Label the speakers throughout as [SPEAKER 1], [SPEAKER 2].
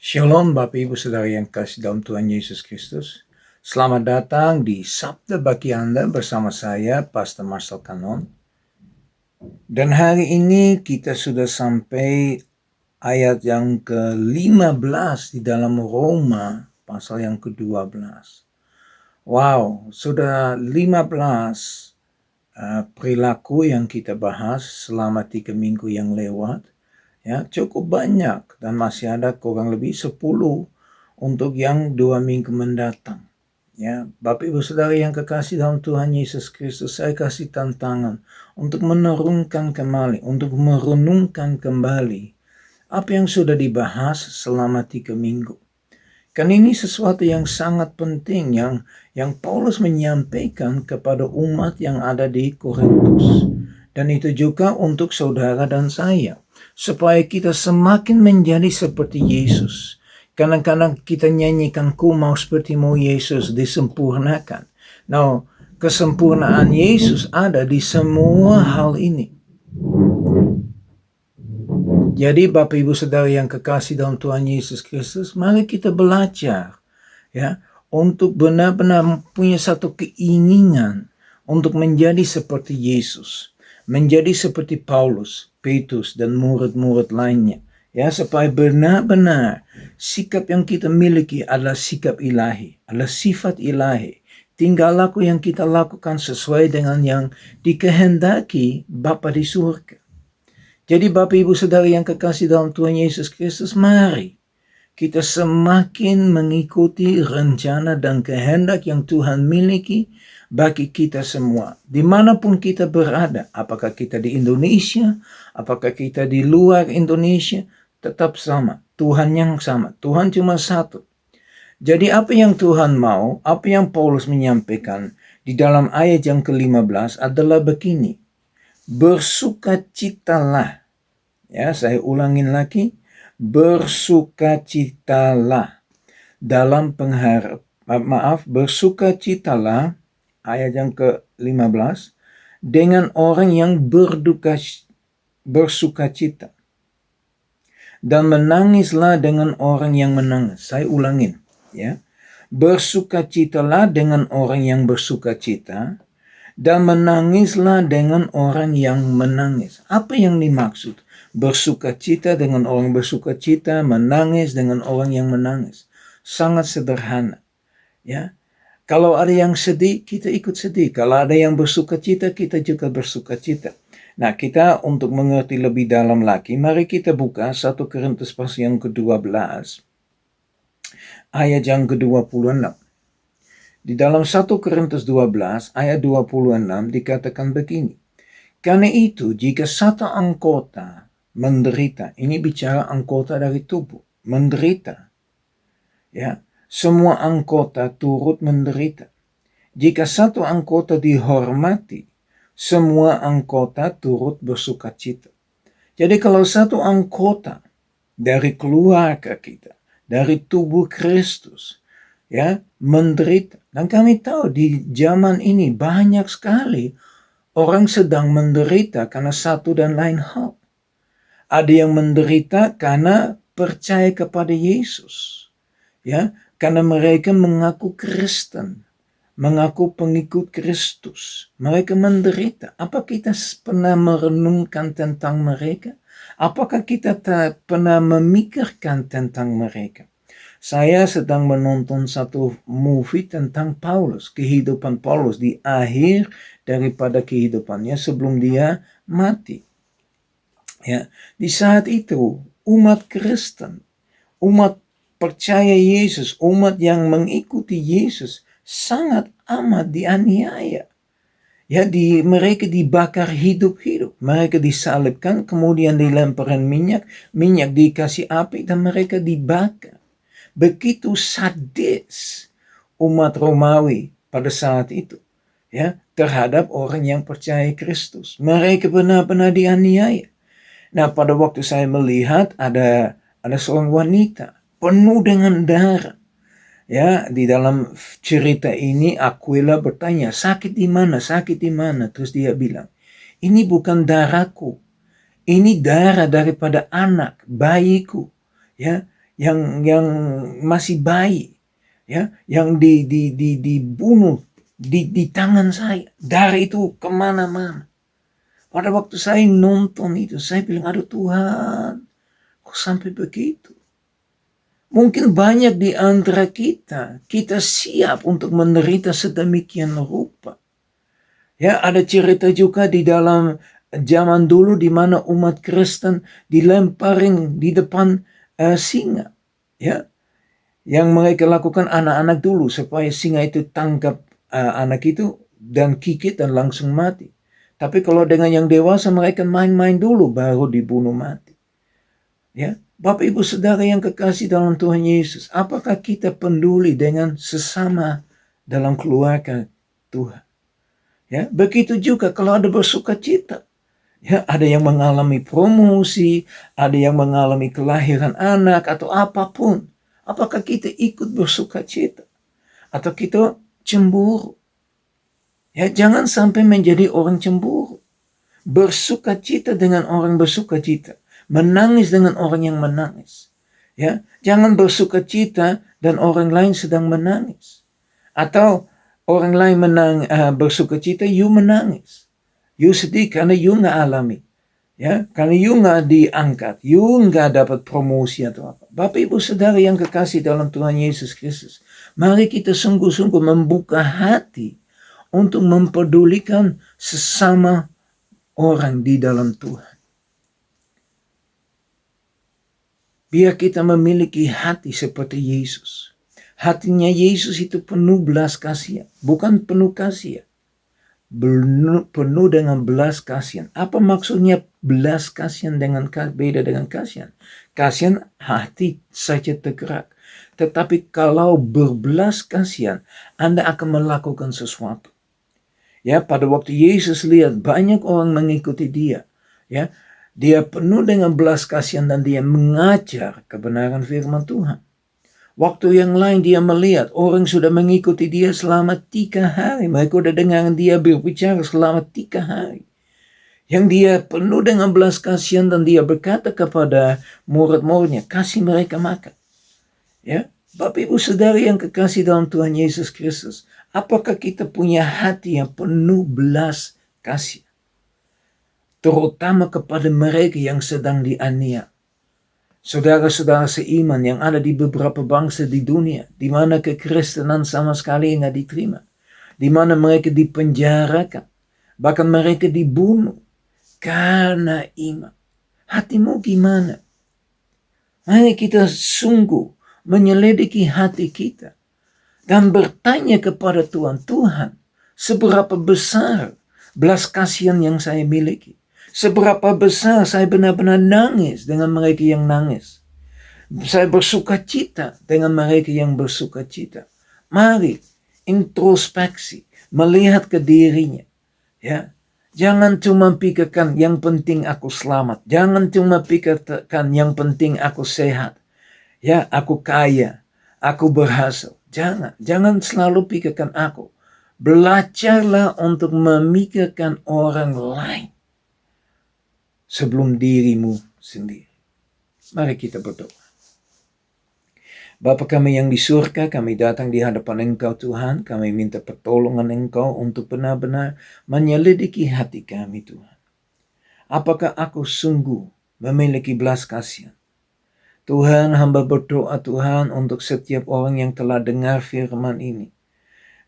[SPEAKER 1] Shalom Bapak Ibu Saudara yang kasih dalam Tuhan Yesus Kristus. Selamat datang di Sabda Bagi Anda bersama saya, Pastor Marcel Kanon. Dan hari ini kita sudah sampai ayat yang ke-15 di dalam Roma, pasal yang ke-12. Wow, sudah 15 perilaku yang kita bahas selama 3 minggu yang lewat. Ya, cukup banyak dan masih ada kurang lebih 10 untuk yang 2 minggu mendatang. Ya, Bapak Ibu Saudara yang kekasih dalam Tuhan Yesus Kristus, saya kasih tantangan untuk menurunkan kembali, untuk merenungkan kembali apa yang sudah dibahas selama 3 minggu. Kan ini sesuatu yang sangat penting yang Paulus menyampaikan kepada umat yang ada di Korintus. Dan itu juga untuk saudara dan saya, supaya kita semakin menjadi seperti Yesus. Kadang-kadang kita nyanyikan, ku mau sepertimu Yesus, disempurnakan. Nah, kesempurnaan Yesus ada di semua hal ini. Jadi Bapak Ibu Saudara yang kekasih dalam Tuhan Yesus Kristus, mari kita belajar ya untuk benar-benar punya satu keinginan untuk menjadi seperti Yesus, menjadi seperti Paulus, Petrus dan murid-murid lainnya. Ya, supaya benar-benar sikap yang kita miliki adalah sikap ilahi, adalah sifat ilahi. Tingkah laku yang kita lakukan sesuai dengan yang dikehendaki Bapa di surga. Jadi Bapak Ibu Saudara yang kekasih dalam Tuhan Yesus Kristus, mari kita semakin mengikuti rencana dan kehendak yang Tuhan miliki bagi kita semua. Dimanapun kita berada, apakah kita di Indonesia, apakah kita di luar Indonesia, tetap sama. Tuhan yang sama. Tuhan cuma satu. Jadi apa yang Tuhan mau, apa yang Paulus menyampaikan di dalam ayat yang ke-15 adalah begini. Bersukacitalah. Ya, saya ulangin lagi. Bersukacitalah dalam bersukacitalah ayat yang ke-15 dengan orang yang bersukacita dan menangislah dengan orang yang menangis. Saya ulangin ya. Bersukacitalah dengan orang yang bersukacita dan menangislah dengan orang yang menangis. Apa yang dimaksud? Bersukacita dengan orang bersukacita, menangis dengan orang yang menangis. Sangat sederhana. Ya. Kalau ada yang sedih, kita ikut sedih. Kalau ada yang bersukacita, kita juga bersukacita. Nah, kita untuk mengerti lebih dalam lagi, mari kita buka 1 Korintus pasal yang ke-12, ayat yang ke-26. Di dalam 1 Korintus 12 ayat 26 dikatakan begini. Karena itu jika satu anggota menderita, ini bicara anggota dari tubuh, menderita. Ya, semua anggota turut menderita. Jika satu anggota dihormati, semua anggota turut bersukacita. Jadi kalau satu anggota dari keluarga kita, dari tubuh Kristus, ya, menderita. Dan kami tahu di zaman ini banyak sekali orang sedang menderita karena satu dan lain hal. Ada yang menderita karena percaya kepada Yesus. Ya, karena mereka mengaku Kristen, mengaku pengikut Kristus. Mereka menderita. Apa kita pernah merenungkan tentang mereka? Apakah kita pernah memikirkan tentang mereka? Saya sedang menonton satu movie tentang Paulus, kehidupan Paulus di akhir daripada kehidupannya sebelum dia mati. Ya, di saat itu umat Kristen, umat percaya Yesus, umat yang mengikuti Yesus sangat amat dianiaya. Ya, mereka dibakar hidup-hidup, mereka disalibkan, kemudian dilemparkan minyak dikasih api dan mereka dibakar. Begitu sadis umat Romawi pada saat itu ya terhadap orang yang percaya Kristus. Mereka benar-benar dianiaya. Nah, pada waktu saya melihat ada seorang wanita penuh dengan darah. Ya, di dalam cerita ini Aquila bertanya, sakit di mana? Sakit di mana? Terus dia bilang, ini bukan darahku. Ini darah daripada anak, bayiku. Ya, yang masih bayi, ya, yang dibunuh di tangan saya. Darah itu kemana-mana. Pada waktu saya nonton itu, saya bilang, aduh Tuhan, kok sampai begitu? Mungkin banyak di antara kita siap untuk menderita sedemikian rupa. Ya, ada cerita juga di dalam zaman dulu di mana umat Kristen dilemparin di depan singa. Ya, yang mereka lakukan anak-anak dulu supaya singa itu tangkap anak itu dan gigit dan langsung mati. Tapi kalau dengan yang dewasa mereka main-main dulu baru dibunuh mati. Ya, Bapak Ibu Saudara yang kekasih dalam Tuhan Yesus, apakah kita peduli dengan sesama dalam keluarga Tuhan? Ya, begitu juga kalau ada bersukacita. Ya, ada yang mengalami promosi, ada yang mengalami kelahiran anak atau apapun. Apakah kita ikut bersukacita atau kita cemburu? Ya, jangan sampai menjadi orang cemburu. Bersukacita dengan orang bersukacita, menangis dengan orang yang menangis. Ya, jangan bersukacita dan orang lain sedang menangis. Atau orang lain bersukacita, you menangis. You sedih karena you nggak alami. Ya, karena you nggak diangkat, you nggak dapat promosi atau apa. Bapak Ibu Saudara yang kekasih dalam Tuhan Yesus Kristus, mari kita sungguh-sungguh membuka hati untuk mempedulikan sesama orang di dalam Tuhan. Biar kita memiliki hati seperti Yesus. Hatinya Yesus itu penuh belas kasihan, bukan penuh kasihan. Penuh dengan belas kasihan. Apa maksudnya belas kasihan beda dengan kasihan? Kasihan hati saja tergerak. Tetapi kalau berbelas kasihan, Anda akan melakukan sesuatu. Ya, pada waktu Yesus lihat banyak orang mengikuti dia, ya, dia penuh dengan belas kasihan dan dia mengajar kebenaran firman Tuhan. Waktu yang lain dia melihat orang sudah mengikuti dia selama 3 hari. Mereka sudah dengar dia berbicara selama 3 hari. Yang dia penuh dengan belas kasihan dan dia berkata kepada murid-muridnya, kasih mereka makan. Ya, Bapak Ibu Saudara yang kekasih dalam Tuhan Yesus Kristus, apakah kita punya hati yang penuh belas kasih? Terutama kepada mereka yang sedang dianiaya. Saudara-saudara seiman yang ada di beberapa bangsa di dunia, di mana kekristenan sama sekali nggak diterima, di mana mereka dipenjarakan, bahkan mereka dibunuh karena iman. Hatimu gimana? Mari kita sungguh menyelidiki hati kita dan bertanya kepada Tuhan, Tuhan, seberapa besar belas kasihan yang saya miliki? Seberapa besar saya benar-benar nangis dengan mereka yang nangis. Saya bersuka cita dengan mereka yang bersuka cita. Mari introspeksi, melihat ke dirinya. Ya, jangan cuma pikirkan yang penting aku selamat. Jangan cuma pikirkan yang penting aku sehat. Ya, aku kaya, aku berhasil. Jangan selalu pikirkan aku. Belajarlah untuk memikirkan orang lain sebelum dirimu sendiri. Mari kita berdoa. Bapa kami yang di surga, kami datang di hadapan Engkau Tuhan. Kami minta pertolongan Engkau untuk benar-benar menyelidiki hati kami Tuhan. Apakah aku sungguh memiliki belas kasihan? Tuhan, hamba berdoa Tuhan untuk setiap orang yang telah dengar firman ini.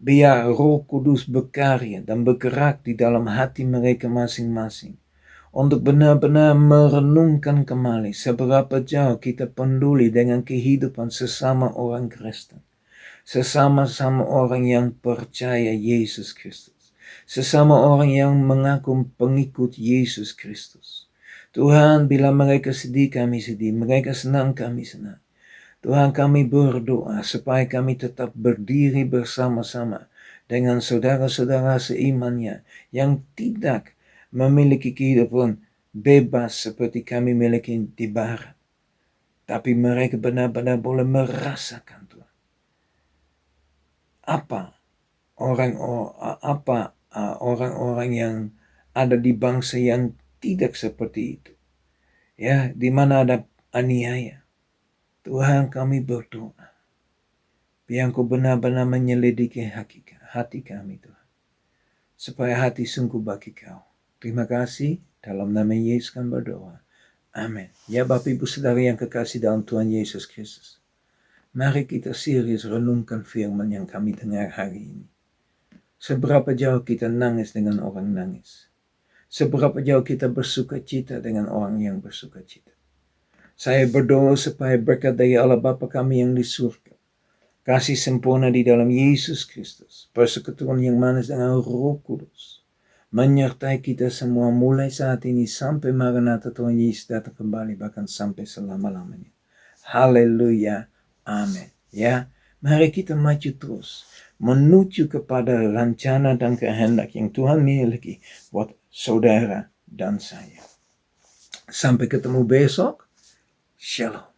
[SPEAKER 1] Biar Roh Kudus berkarya dan bergerak di dalam hati mereka masing-masing. Untuk benar-benar merenungkan kembali seberapa jauh kita peduli dengan kehidupan sesama orang Kristen. Sesama-sama orang yang percaya Yesus Kristus. Sesama orang yang mengaku pengikut Yesus Kristus. Tuhan, bila mereka sedih, kami sedih. Mereka senang, kami senang. Tuhan, kami berdoa supaya kami tetap berdiri bersama-sama dengan saudara-saudara seimannya yang tidak memiliki kehidupan bebas seperti kami miliki di barat. Tapi mereka benar-benar boleh merasakan Tuhan. Apa orang-orang yang ada di bangsa yang tidak seperti itu. Ya, di mana ada aniaya. Tuhan, kami berdoa. Biar Engkau benar-benar menyelidiki hati kami, Tuhan. Supaya hati sungguh bagi Kau. Terima kasih. Dalam nama Yesus kami berdoa. Amin. Ya Bapak Ibu Saudara yang kekasih dalam Tuhan Yesus Kristus. Mari kita serius renungkan firman yang kami dengar hari ini. Seberapa jauh kita nangis dengan orang nangis. Seberapa jauh kita bersuka cita dengan orang yang bersuka cita. Saya berdoa supaya berkat dari Allah Bapa kami yang di surga, kasih sempurna di dalam Yesus Kristus, persekutuan yang manis dengan Roh Kudus, menyertai kita semua mulai saat ini sampai Maranatha Tuhan Yesus datang kembali, bahkan sampai selama-lamanya. Haleluya. Amin. Ya, mari kita maju terus menuju kepada rencana dan kehendak yang Tuhan miliki buat saudara dan saya. Sampai ketemu besok. Shalom.